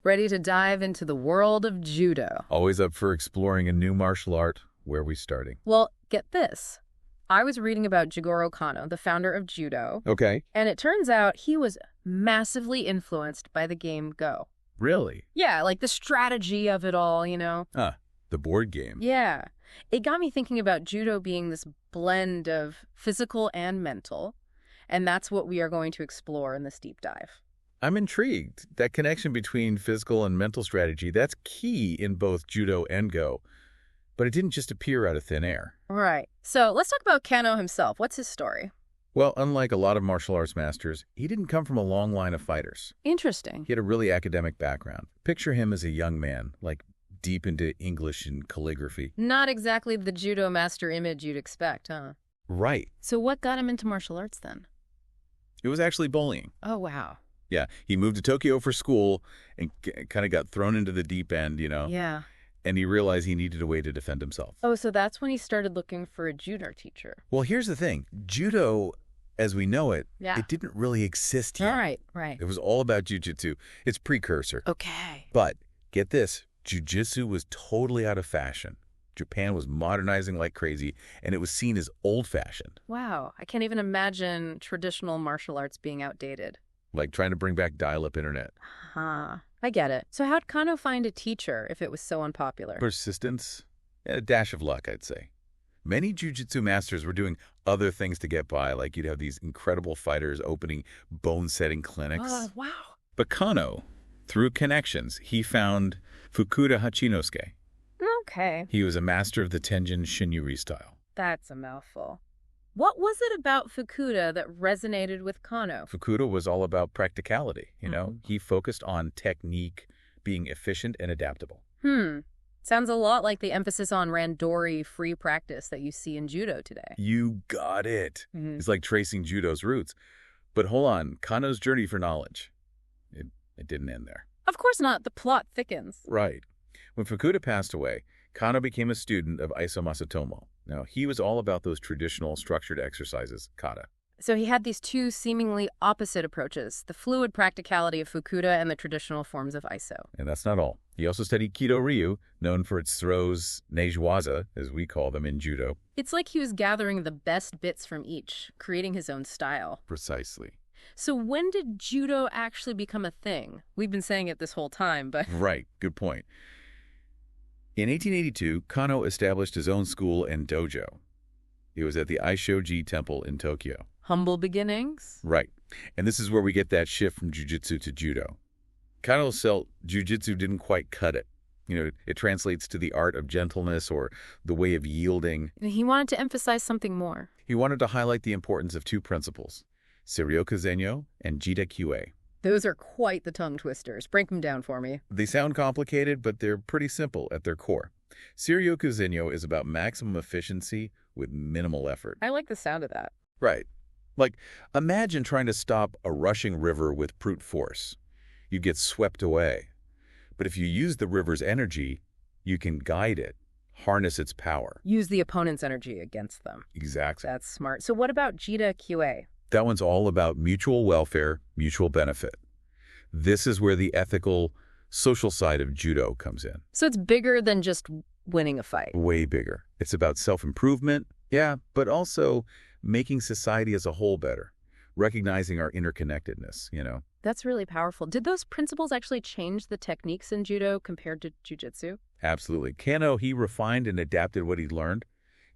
Ready to dive into the world of judo. Always up for exploring a new martial art. Where are we starting? Well, get this. I was reading about Jigorō Kanō, the founder of judo. Okay. And it turns out he was massively influenced by the game Go. Really? Yeah, like the strategy of it all, you know? The board game. Yeah. It got me thinking about judo being this blend of physical and mental. And that's what we are going to explore in this deep dive. I'm intrigued. That connection between physical and mental strategy, that's key in both judo and Go. But it didn't just appear out of thin air. Right. So let's talk about Kanō himself. What's his story? Well, unlike a lot of martial arts masters, he didn't come from a long line of fighters. Interesting. He had a really academic background. Picture him as a young man, like deep into English and calligraphy. Not exactly the judo master image you'd expect, huh? Right. So what got him into martial arts then? It was actually bullying. Oh, wow. Yeah, he moved to Tokyo for school and kind of got thrown into the deep end, Yeah. And he realized he needed a way to defend himself. Oh, so that's when he started looking for a judo teacher. Well, here's the thing. Judo, as we know it, Yeah. it didn't really exist yet. Right. It was all about jujitsu, its precursor. Okay. But get this, jujitsu was totally out of fashion. Japan was modernizing like crazy, and it was seen as old-fashioned. Wow. I can't even imagine traditional martial arts being outdated. Like trying to bring back dial-up internet. Huh. I get it. So how'd Kanō find a teacher if it was so unpopular? Persistence, and a dash of luck, I'd say. Many jujitsu masters were doing other things to get by, like you'd have these incredible fighters opening bone-setting clinics. Wow. But Kanō, through connections, he found Fukuda Hachinosuke. Okay. He was a master of the Tenjin Shinyuri style. That's a mouthful. What was it about Fukuda that resonated with Kanō? Fukuda was all about practicality, He focused on technique, being efficient and adaptable. Sounds a lot like the emphasis on randori, free practice that you see in judo today. You got it. It's like tracing judo's roots. But hold on, Kanō's journey for knowledge, it didn't end there. Of course not. The plot thickens. Right. When Fukuda passed away, Kanō became a student of Isao Masatomo. Now, he was all about those traditional structured exercises, kata. So he had these two seemingly opposite approaches, the fluid practicality of Fukuda and the traditional forms of Isao. And that's not all. He also studied Kido Ryu, known for its throws, neijiwaza, as we call them in judo. It's like he was gathering the best bits from each, creating his own style. Precisely. So when did judo actually become a thing? We've been saying it this whole time, but... Right, good point. In 1882, Kanō established his own school and dojo. It was at the Aishoji Temple in Tokyo. Humble beginnings? Right. And this is where we get that shift from jujitsu to judo. Kanō felt jujitsu didn't quite cut it. It translates to the art of gentleness or the way of yielding. He wanted to emphasize something more. He wanted to highlight the importance of two principles, Seiryoku-zenyo and Jida-kyue. Those are quite the tongue twisters. Break them down for me. They sound complicated, but they're pretty simple at their core. Seiryoku-zenyo is about maximum efficiency with minimal effort. I like the sound of that. Right. Like, imagine trying to stop a rushing river with brute force. You'd get swept away. But if you use the river's energy, you can guide it, harness its power. Use the opponent's energy against them. Exactly. That's smart. So what about Jida-kyue? That one's all about mutual welfare, mutual benefit. This is where the ethical, social side of judo comes in. So it's bigger than just winning a fight. Way bigger. It's about self-improvement, yeah, but also making society as a whole better, recognizing our interconnectedness, That's really powerful. Did those principles actually change the techniques in judo compared to jujitsu? Absolutely. Kanō, he refined and adapted what he'd learned,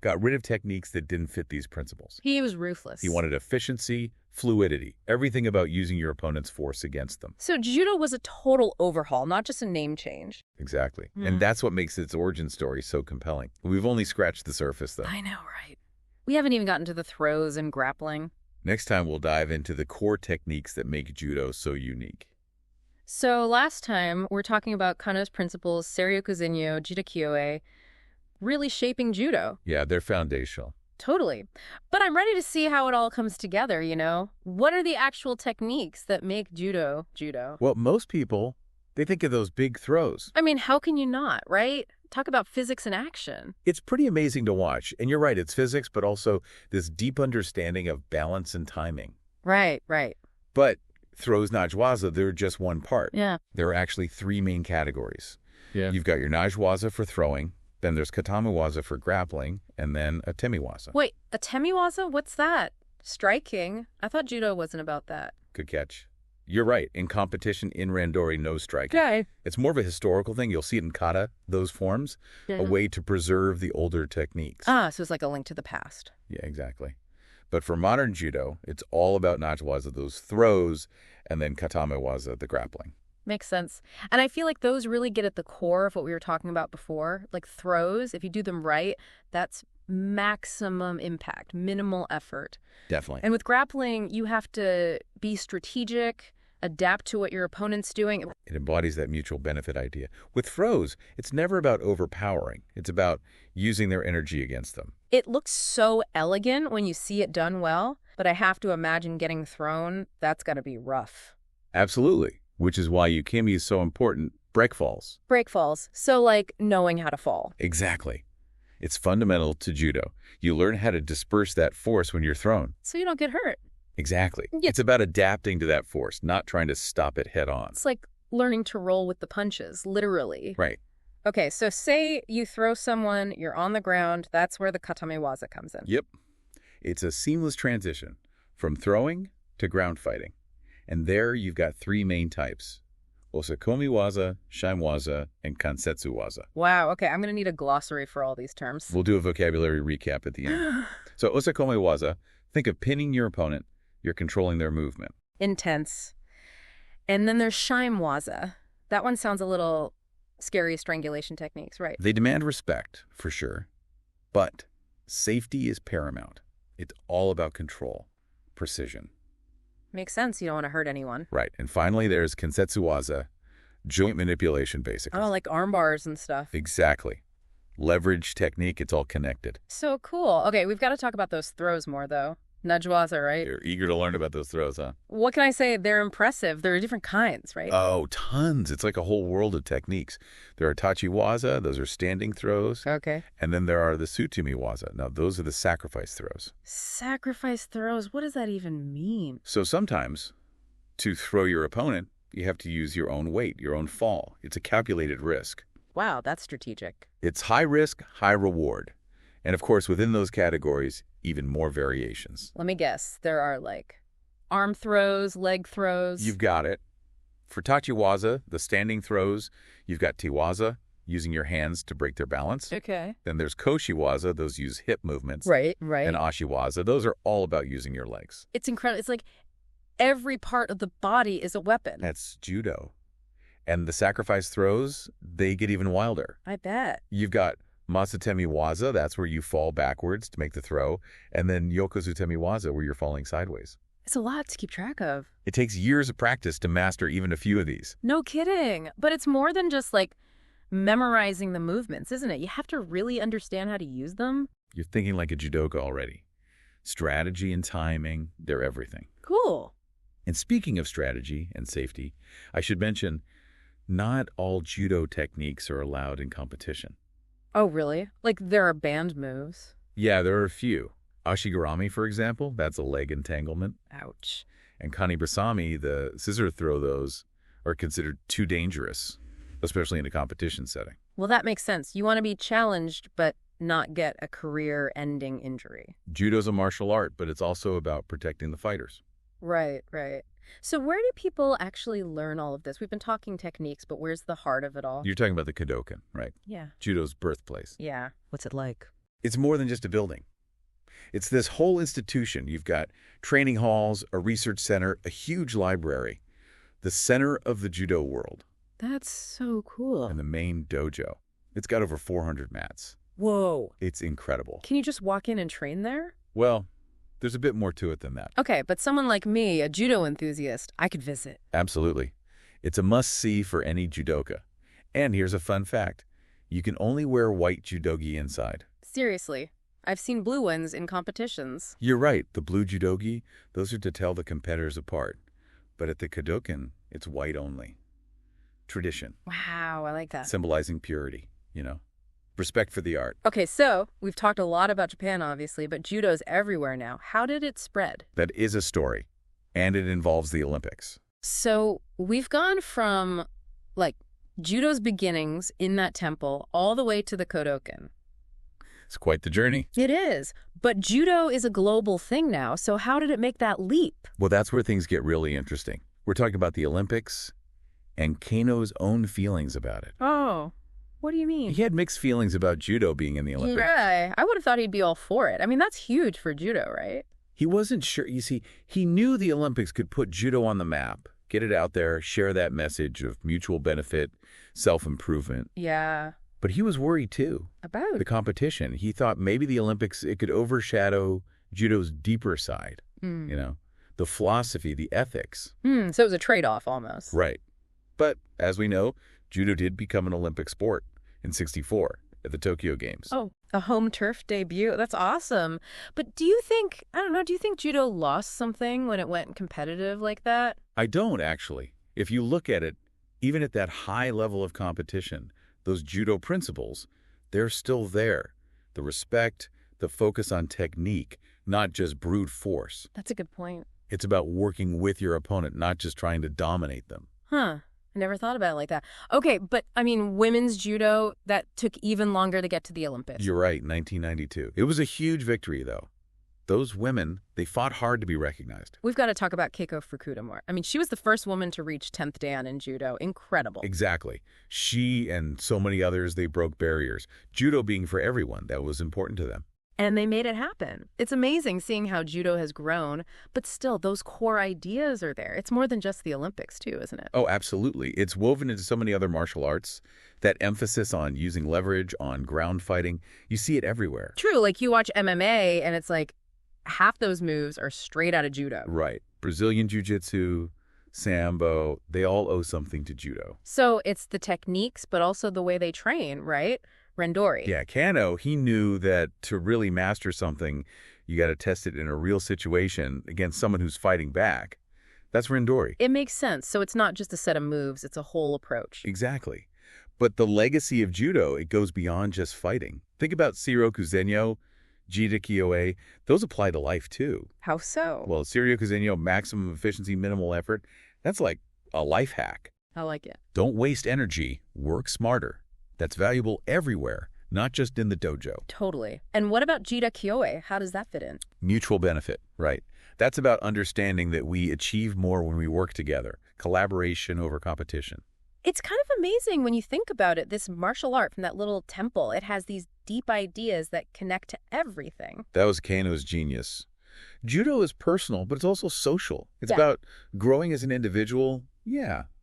got rid of techniques that didn't fit these principles. He was ruthless. He wanted efficiency, fluidity, everything about using your opponent's force against them. So judo was a total overhaul, not just a name change. Exactly. And that's what makes its origin story so compelling. We've only scratched the surface, though. I know, right? We haven't even gotten to the throws and grappling. Next time, we'll dive into the core techniques that make judo so unique. So last time, we're talking about Kanō's principles, Seiryoku-zenyo, Jida-kyue, really shaping judo. Yeah, they're foundational. Totally. But I'm ready to see how it all comes together, What are the actual techniques that make judo judo? Well, most people, they think of those big throws. I mean, how can you not, right? Talk about physics in action. It's pretty amazing to watch. And you're right, it's physics, but also this deep understanding of balance and timing. Right. But throws Najwaza, they're just one part. Yeah. There are actually three main categories. Yeah. You've got your Najwaza for throwing, then there's Katamiwaza for grappling, and then a Temiwaza. Wait, a Temiwaza? What's that? Striking? I thought judo wasn't about that. Good catch. You're right. In competition, in randori, no striking. Okay. It's more of a historical thing. You'll see it in kata, those forms, a way to preserve the older techniques. Ah, so it's like a link to the past. Yeah, exactly. But for modern judo, it's all about Najwaza, those throws, and then Katamiwaza, the grappling. Makes sense. And I feel like those really get at the core of what we were talking about before. Like throws, if you do them right, that's maximum impact, minimal effort. Definitely. And with grappling, you have to be strategic, adapt to what your opponent's doing. It embodies that mutual benefit idea. With throws, it's never about overpowering. It's about using their energy against them. It looks so elegant when you see it done well, but I have to imagine getting thrown, that's got to be rough. Absolutely. Which is why Yukimi is so important. Break falls. Break falls. So like knowing how to fall. Exactly. It's fundamental to judo. You learn how to disperse that force when you're thrown. So you don't get hurt. Exactly. Yeah. It's about adapting to that force, not trying to stop it head on. It's like learning to roll with the punches, literally. Right. Okay, so say you throw someone, you're on the ground, that's where the katamiwaza comes in. Yep. It's a seamless transition from throwing to ground fighting. And there you've got three main types: osakomiwaza, shimewaza, and kansetsuwaza. Wow, okay, I'm going to need a glossary for all these terms. We'll do a vocabulary recap at the end. So osakomiwaza, think of pinning your opponent. You're controlling their movement. Intense. And then there's shimewaza. That one sounds a little scary, strangulation techniques, right? They demand respect, for sure. But safety is paramount. It's all about control, precision. Makes sense. You don't want to hurt anyone. Right. And finally, there's kansetsuwaza, joint manipulation, basically. Oh, like arm bars and stuff. Exactly. Leverage technique, it's all connected. So cool. Okay, we've got to talk about those throws more, though. Najwaza, right? You're eager to learn about those throws, huh? What can I say? They're impressive. There are different kinds, right? Oh, tons. It's like a whole world of techniques. There are tachiwaza, those are standing throws. Okay. And then there are the tsutomiwaza. Now, those are the sacrifice throws. Sacrifice throws? What does that even mean? So sometimes, to throw your opponent, you have to use your own weight, your own fall. It's a calculated risk. Wow, that's strategic. It's high risk, high reward. And of course, within those categories, even more variations. Let me guess. There are like arm throws, leg throws. You've got it. For tachiwaza, the standing throws, you've got tiwaza, using your hands to break their balance. Okay. Then there's koshiwaza, those use hip movements. Right. And ashiwaza, those are all about using your legs. It's incredible. It's like every part of the body is a weapon. That's judo. And the sacrifice throws, they get even wilder. I bet. You've got Masatemiwaza, that's where you fall backwards to make the throw, and then Yokozutemiwaza, where you're falling sideways. It's a lot to keep track of. It takes years of practice to master even a few of these. No kidding. But it's more than just like memorizing the movements, isn't it? You have to really understand how to use them. You're thinking like a judoka already. Strategy and timing, they're everything. Cool. And speaking of strategy and safety, I should mention, not all judo techniques are allowed in competition. Oh, really? Like there are banned moves? Yeah, there are a few. Ashigarami, for example, that's a leg entanglement. Ouch. And kanibasami, the scissor throw, those are considered too dangerous, especially in a competition setting. Well, that makes sense. You want to be challenged, but not get a career-ending injury. Judo's a martial art, but it's also about protecting the fighters. Right, right. So where do people actually learn all of this? We've been talking techniques, but where's the heart of it all? You're talking about the Kodokan, right? Yeah. Judo's birthplace. Yeah. What's it like? It's more than just a building. It's this whole institution. You've got training halls, a research center, a huge library, the center of the judo world. That's so cool. And the main dojo. It's got over 400 mats. Whoa. It's incredible. Can you just walk in and train there? Well, there's a bit more to it than that. Okay, but someone like me, a judo enthusiast, I could visit. Absolutely. It's a must-see for any judoka. And here's a fun fact. You can only wear white judogi inside. Seriously. I've seen blue ones in competitions. You're right. The blue judogi, those are to tell the competitors apart. But at the Kodokan, it's white only. Tradition. Wow, I like that. Symbolizing purity, you know. Respect for the art. Okay, so we've talked a lot about Japan, obviously, but judo's everywhere now. How did it spread? That is a story. And it involves the Olympics. So we've gone from, like, judo's beginnings in that temple all the way to the Kodokan. It's quite the journey. It is. But judo is a global thing now, so how did it make that leap? Well, that's where things get really interesting. We're talking about the Olympics and Kanō's own feelings about it. Oh, what do you mean? He had mixed feelings about judo being in the Olympics. Yeah, I would have thought he'd be all for it. I mean, that's huge for judo, right? He wasn't sure. You see, he knew the Olympics could put judo on the map, get it out there, share that message of mutual benefit, self-improvement. Yeah. But he was worried, too. About? The competition. He thought maybe the Olympics, it could overshadow judo's deeper side, the philosophy, the ethics. So it was a trade-off almost. Right. But as we know, judo did become an Olympic sport in '64 at the Tokyo Games. Oh, a home turf debut. That's awesome. But do you think, I don't know, do you think judo lost something when it went competitive like that? I don't, actually. If you look at it, even at that high level of competition, those judo principles, they're still there. The respect, the focus on technique, not just brute force. That's a good point. It's about working with your opponent, not just trying to dominate them. Huh. I never thought about it like that. Okay, but I mean, women's judo, that took even longer to get to the Olympics. You're right, 1992. It was a huge victory, though. Those women, they fought hard to be recognized. We've got to talk about Keiko Fukuda more. I mean, she was the first woman to reach 10th dan in judo. Incredible. Exactly. She and so many others, they broke barriers. Judo being for everyone, that was important to them. And they made it happen. It's amazing seeing how judo has grown, but still, those core ideas are there. It's more than just the Olympics, too, isn't it? Oh, absolutely. It's woven into so many other martial arts. That emphasis on using leverage, on ground fighting, you see it everywhere. True. Like, you watch MMA, and it's like half those moves are straight out of judo. Right. Brazilian jiu-jitsu, sambo, they all owe something to judo. So it's the techniques, but also the way they train, right? Randori. Yeah, Kanō, he knew that to really master something, you got to test it in a real situation against someone who's fighting back. That's Randori. It makes sense. So it's not just a set of moves, it's a whole approach. Exactly. But the legacy of judo, it goes beyond just fighting. Think about Seiroku Zenyo, Jita Kyoe. Those apply to life, too. How so? Well, Seiroku Zenyo, maximum efficiency, minimal effort, that's like a life hack. I like it. Don't waste energy. Work smarter. That's valuable everywhere, not just in the dojo. Totally. And what about Jita Kyoe? How does that fit in? Mutual benefit, right? That's about understanding that we achieve more when we work together. Collaboration over competition. It's kind of amazing when you think about it, this martial art from that little temple. It has these deep ideas that connect to everything. That was Kanō's genius. Judo is personal, but it's also social. It's Yeah. about growing as an individual,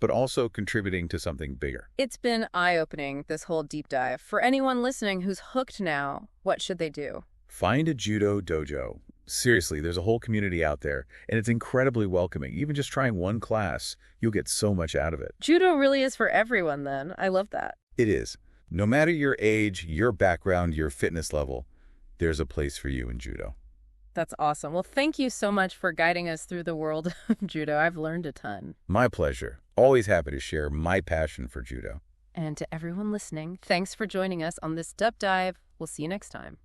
but also contributing to something bigger. It's been eye-opening, this whole deep dive. For anyone listening who's hooked now, what should they do? Find a judo dojo. Seriously, there's a whole community out there, and it's incredibly welcoming. Even just trying one class, you'll get so much out of it. Judo really is for everyone then. I love that. It is. No matter your age, your background, your fitness level, there's a place for you in judo. That's awesome. Well, thank you so much for guiding us through the world of judo. I've learned a ton. My pleasure. Always happy to share my passion for judo. And to everyone listening, thanks for joining us on this deep dive. We'll see you next time.